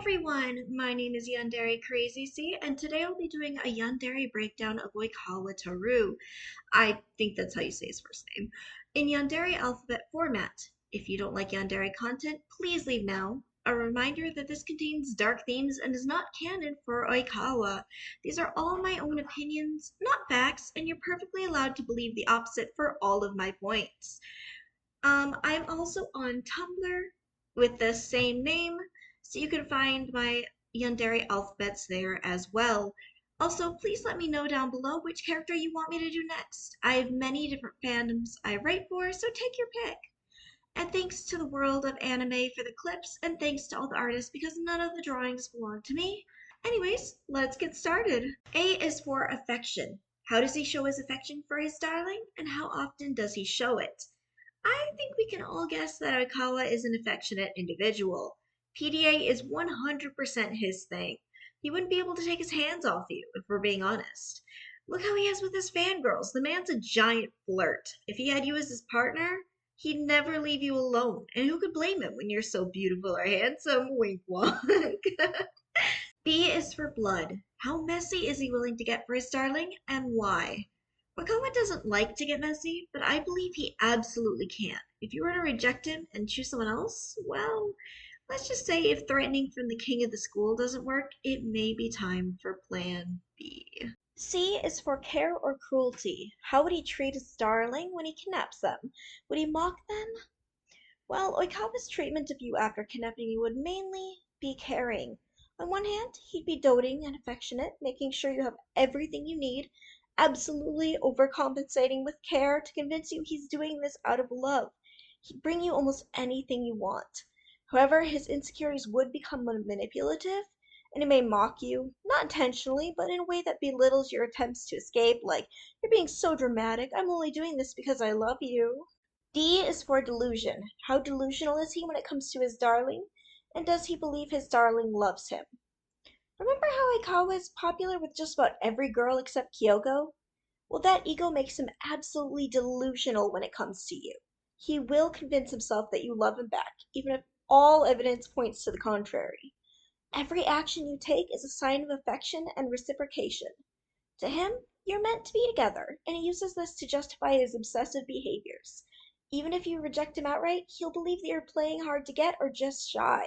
everyone, my name is Yandere Crazy C, and today I'll be doing a Yandere breakdown of Oikawa Tooru. I think that's how you say his first name. In Yandere alphabet format. If you don't like Yandere content, please leave now. A reminder that this contains dark themes and is not canon for Oikawa. These are all my own opinions, not facts, and you're perfectly allowed to believe the opposite for all of my points. I'm also on Tumblr with the same name, so you can find my Yandere alphabets there as well. Also, please let me know down below which character you want me to do next. I have many different fandoms I write for, so take your pick. And thanks to the world of anime for the clips, and thanks to all the artists because none of the drawings belong to me. Anyways, let's get started. A is for affection. How does he show his affection for his darling, and how often does he show it? I think we can all guess that Oikawa is an affectionate individual. PDA is 100% his thing. He wouldn't be able to take his hands off you, if we're being honest. Look how he is with his fangirls. The man's a giant flirt. If he had you as his partner, he'd never leave you alone. And who could blame him when you're so beautiful or handsome? Wink wonk. B is for blood. How messy is he willing to get for his darling, and why? Wakawa doesn't like to get messy, but I believe he absolutely can. If you were to reject him and choose someone else, well, let's just say if threatening from the king of the school doesn't work, it may be time for plan B. C is for care or cruelty. How would he treat his darling when he kidnaps them? Would he mock them? Well, Oikawa's treatment of you after kidnapping you would mainly be caring. On one hand, he'd be doting and affectionate, making sure you have everything you need, absolutely overcompensating with care to convince you he's doing this out of love. He'd bring you almost anything you want. However, his insecurities would become manipulative, and he may mock you, not intentionally, but in a way that belittles your attempts to escape, like, "You're being so dramatic, I'm only doing this because I love you." D is for delusion. How delusional is he when it comes to his darling? And does he believe his darling loves him? Remember how Aikawa is popular with just about every girl except Kyoko? Well, that ego makes him absolutely delusional when it comes to you. He will convince himself that you love him back, even if all evidence points to the contrary. Every action you take is a sign of affection and reciprocation. To him, you're meant to be together, and he uses this to justify his obsessive behaviors. Even if you reject him outright, he'll believe that you're playing hard to get or just shy.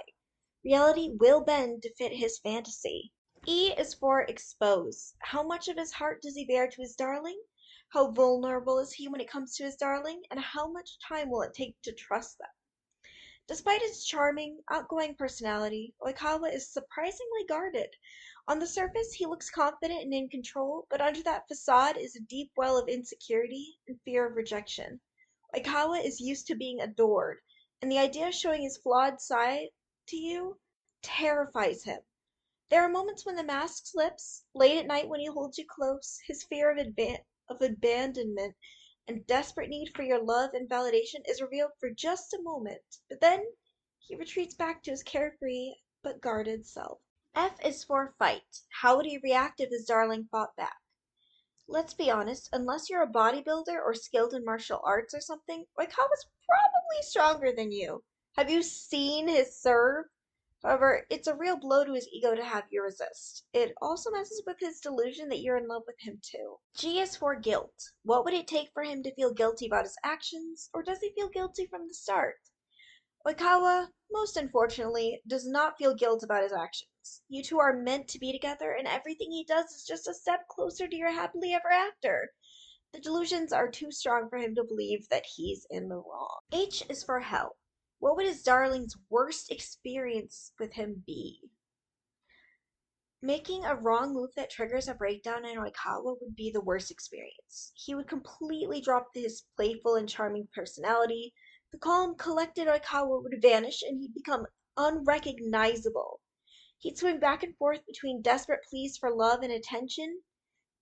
Reality will bend to fit his fantasy. E is for expose. How much of his heart does he bear to his darling? How vulnerable is he when it comes to his darling? And how much time will it take to trust them? Despite his charming, outgoing personality, Oikawa is surprisingly guarded. On the surface, he looks confident and in control, but under that facade is a deep well of insecurity and fear of rejection. Oikawa is used to being adored, and the idea of showing his flawed side to you terrifies him. There are moments when the mask slips, late at night when he holds you close, his fear of abandonment and desperate need for your love and validation is revealed for just a moment, but then he retreats back to his carefree but guarded self. F is for fight. How would he react if his darling fought back? Let's be honest, unless you're a bodybuilder or skilled in martial arts or something, Oikawa's probably stronger than you. Have you seen his serve? However, it's a real blow to his ego to have you resist. It also messes with his delusion that you're in love with him too. G is for guilt. What would it take for him to feel guilty about his actions, or does he feel guilty from the start? Oikawa, most unfortunately, does not feel guilt about his actions. You two are meant to be together, and everything he does is just a step closer to your happily ever after. The delusions are too strong for him to believe that he's in the wrong. H is for hell. What would his darling's worst experience with him be? Making a wrong move that triggers a breakdown in Oikawa would be the worst experience. He would completely drop his playful and charming personality. The calm, collected Oikawa would vanish and he'd become unrecognizable. He'd swing back and forth between desperate pleas for love and attention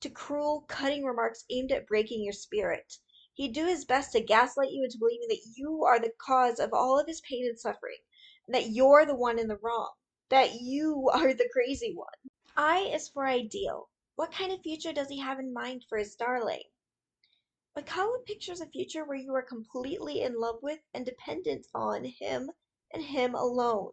to cruel, cutting remarks aimed at breaking your spirit. He'd do his best to gaslight you into believing that you are the cause of all of his pain and suffering, and that you're the one in the wrong, that you are the crazy one. I is for ideal. What kind of future does he have in mind for his darling? Oikawa pictures a future where you are completely in love with and dependent on him and him alone.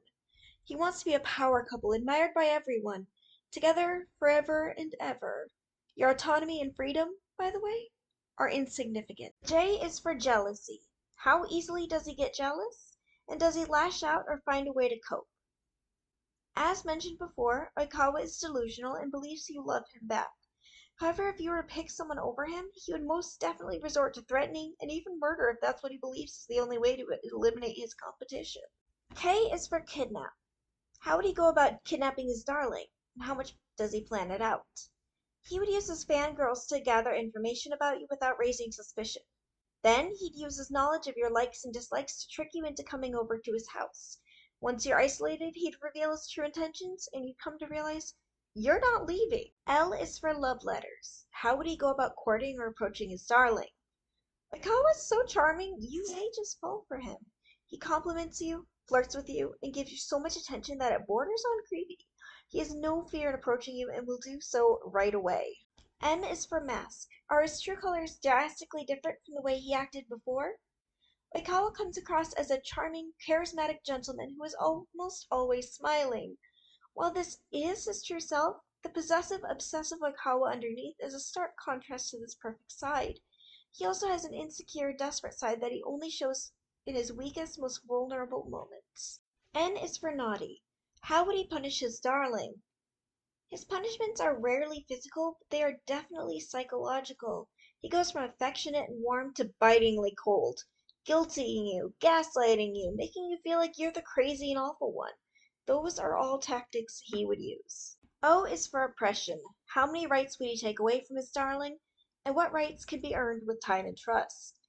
He wants to be a power couple, admired by everyone, together forever and ever. Your autonomy and freedom, by the way, are insignificant. J is for jealousy. How easily does he get jealous? And does he lash out or find a way to cope? As mentioned before, Oikawa is delusional and believes you love him back. However, if you were to pick someone over him, he would most definitely resort to threatening and even murder if that's what he believes is the only way to eliminate his competition. K is for kidnap. How would he go about kidnapping his darling? And how much does he plan it out? He would use his fangirls to gather information about you without raising suspicion. Then he'd use his knowledge of your likes and dislikes to trick you into coming over to his house. Once you're isolated, he'd reveal his true intentions, and you'd come to realize you're not leaving. L is for love letters. How would he go about courting or approaching his darling? Oikawa is so charming, you may just fall for him. He compliments you, flirts with you, and gives you so much attention that it borders on creepy. He has no fear in approaching you and will do so right away. M is for mask. Are his true colors drastically different from the way he acted before? Oikawa comes across as a charming, charismatic gentleman who is almost always smiling. While this is his true self, the possessive, obsessive Oikawa underneath is a stark contrast to this perfect side. He also has an insecure, desperate side that he only shows in his weakest, most vulnerable moments. N is for naughty. How would he punish his darling? His punishments are rarely physical, but they are definitely psychological. He goes from affectionate and warm to bitingly cold, guilting you, gaslighting you, making you feel like you're the crazy and awful one. Those are all tactics he would use. O is for oppression. How many rights would he take away from his darling? And what rights can be earned with time and trust?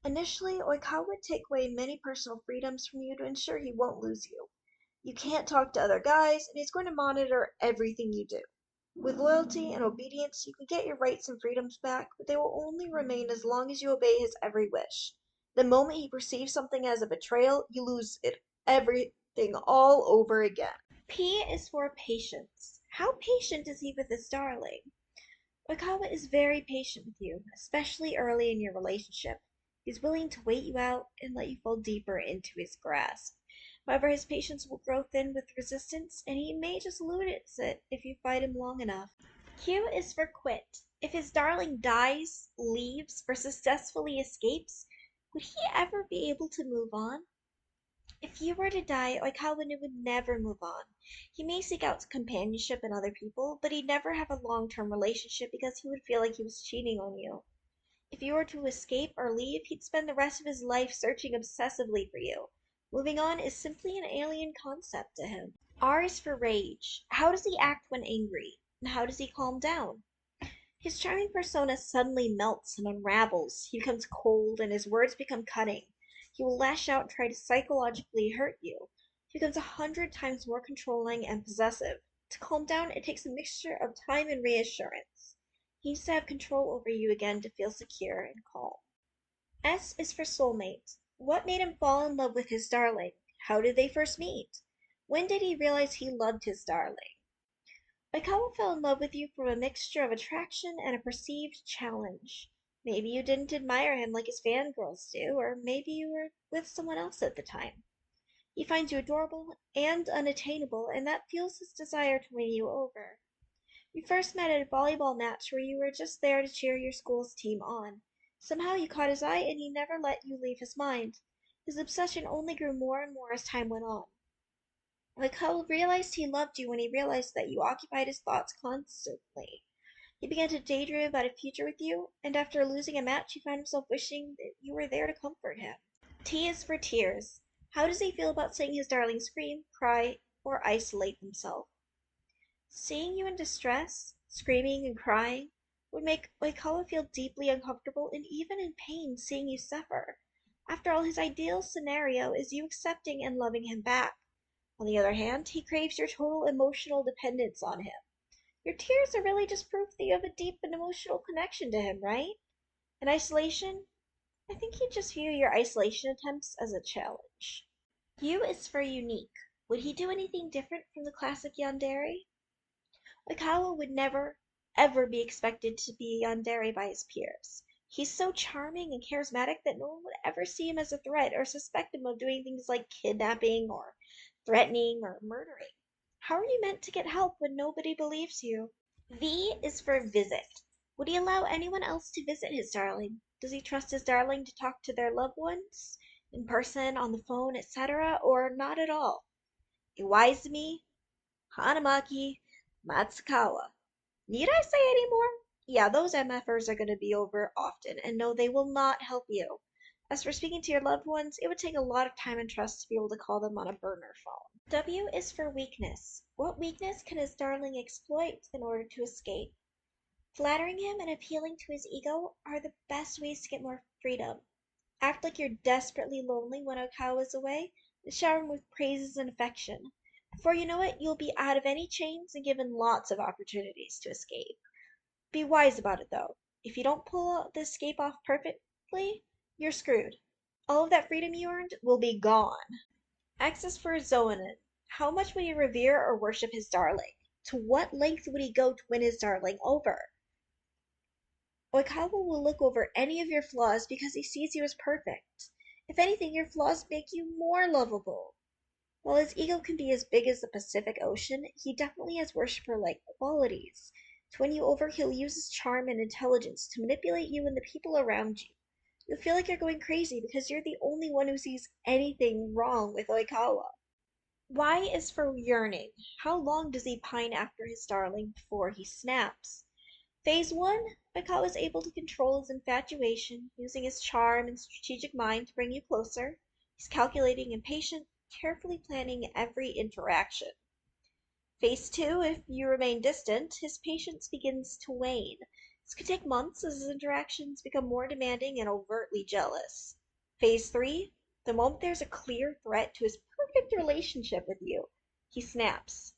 Initially, Oikawa would take away many personal freedoms from you to ensure he won't lose you. You can't talk to other guys, and he's going to monitor everything you do. With loyalty and obedience, you can get your rights and freedoms back, but they will only remain as long as you obey his every wish. The moment he perceives something as a betrayal, you lose it everything all over again. P is for patience. How patient is he with his darling? Oikawa is very patient with you, especially early in your relationship. He's willing to wait you out and let you fall deeper into his grasp. However, his patience will grow thin with resistance, and he may just lose it if you fight him long enough. Q is for quit. If his darling dies, leaves, or successfully escapes, would he ever be able to move on? If you were to die, Oikawa would never move on. He may seek out companionship in other people, but he'd never have a long-term relationship because he would feel like he was cheating on you. If you were to escape or leave, he'd spend the rest of his life searching obsessively for you. Moving on is simply an alien concept to him. R is for rage. How does he act when angry? And how does he calm down? His charming persona suddenly melts and unravels. He becomes cold and his words become cutting. He will lash out and try to psychologically hurt you. He becomes 100 times more controlling and possessive. To calm down, it takes a mixture of time and reassurance. He needs to have control over you again to feel secure and calm. S is for soulmate. What made him fall in love with his darling? How did they first meet? When did he realize he loved his darling? Oikawa fell in love with you from a mixture of attraction and a perceived challenge. Maybe you didn't admire him like his fangirls do, or maybe you were with someone else at the time. He finds you adorable and unattainable, and that fuels his desire to win you over. You first met at a volleyball match where you were just there to cheer your school's team on. Somehow you caught his eye, and he never let you leave his mind. His obsession only grew more and more as time went on. Oikawa realized he loved you when he realized that you occupied his thoughts constantly. He began to daydream about a future with you, and after losing a match, he found himself wishing that you were there to comfort him. T is for tears. How does he feel about seeing his darling scream, cry, or isolate himself? Seeing you in distress, screaming and crying, would make Oikawa feel deeply uncomfortable and even in pain seeing you suffer. After all, his ideal scenario is you accepting and loving him back. On the other hand, he craves your total emotional dependence on him. Your tears are really just proof that you have a deep and emotional connection to him, right? And isolation? I think he'd just view your isolation attempts as a challenge. U is for unique. Would he do anything different from the classic Yandere? Oikawa would never, ever be expected to be yandere by his peers. He's so charming and charismatic that no one would ever see him as a threat or suspect him of doing things like kidnapping or threatening, or murdering. How are you meant to get help when nobody believes you? V is for visit. Would he allow anyone else to visit his darling? Does he trust his darling to talk to their loved ones? In person, on the phone, etc., or not at all? Iwaizumi, Hanamaki, Matsukawa. Need I say any more? Yeah, those MFers are going to be over often, and no, they will not help you. As for speaking to your loved ones, it would take a lot of time and trust to be able to call them on a burner phone. W is for weakness. What weakness can his darling exploit in order to escape? Flattering him and appealing to his ego are the best ways to get more freedom. Act like you're desperately lonely when Oikawa is away, and shower him with praises and affection. Before you know it, you'll be out of any chains and given lots of opportunities to escape. Be wise about it though. If you don't pull the escape off perfectly, you're screwed. All of that freedom you earned will be gone. X is for Zoanen. How much would he revere or worship his darling? To what length would he go to win his darling over? Oikawa will look over any of your flaws because he sees you as perfect. If anything, your flaws make you more lovable. While his ego can be as big as the Pacific Ocean, he definitely has worshiper-like qualities. To win you over, he'll use his charm and intelligence to manipulate you and the people around you. You'll feel like you're going crazy because you're the only one who sees anything wrong with Oikawa. Y is for yearning. How long does he pine after his darling before he snaps? Phase 1, Oikawa is able to control his infatuation, using his charm and strategic mind to bring you closer. He's calculating and patient, carefully planning every interaction. Phase 2, if you remain distant, his patience begins to wane. This could take months as his interactions become more demanding and overtly jealous. Phase 3, the moment there's a clear threat to his perfect relationship with you, he snaps.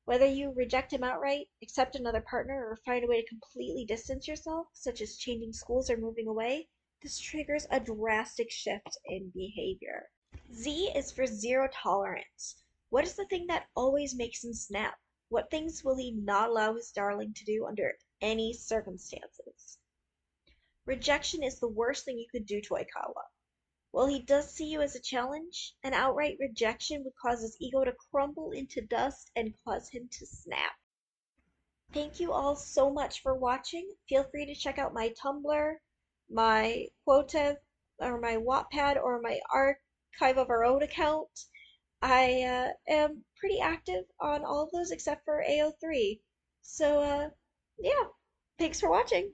Whether you reject him outright, accept another partner, or find a way to completely distance yourself, such as changing schools or moving away, this triggers a drastic shift in behavior. Z is for zero tolerance. What is the thing that always makes him snap? What things will he not allow his darling to do under any circumstances? Rejection is the worst thing you could do to Oikawa. While he does see you as a challenge, an outright rejection would cause his ego to crumble into dust and cause him to snap. Thank you all so much for watching. Feel free to check out my Tumblr, my Quotev, or my Wattpad, or my Archive of Our Own account. I am pretty active on all of those except for AO3. So, yeah, thanks for watching.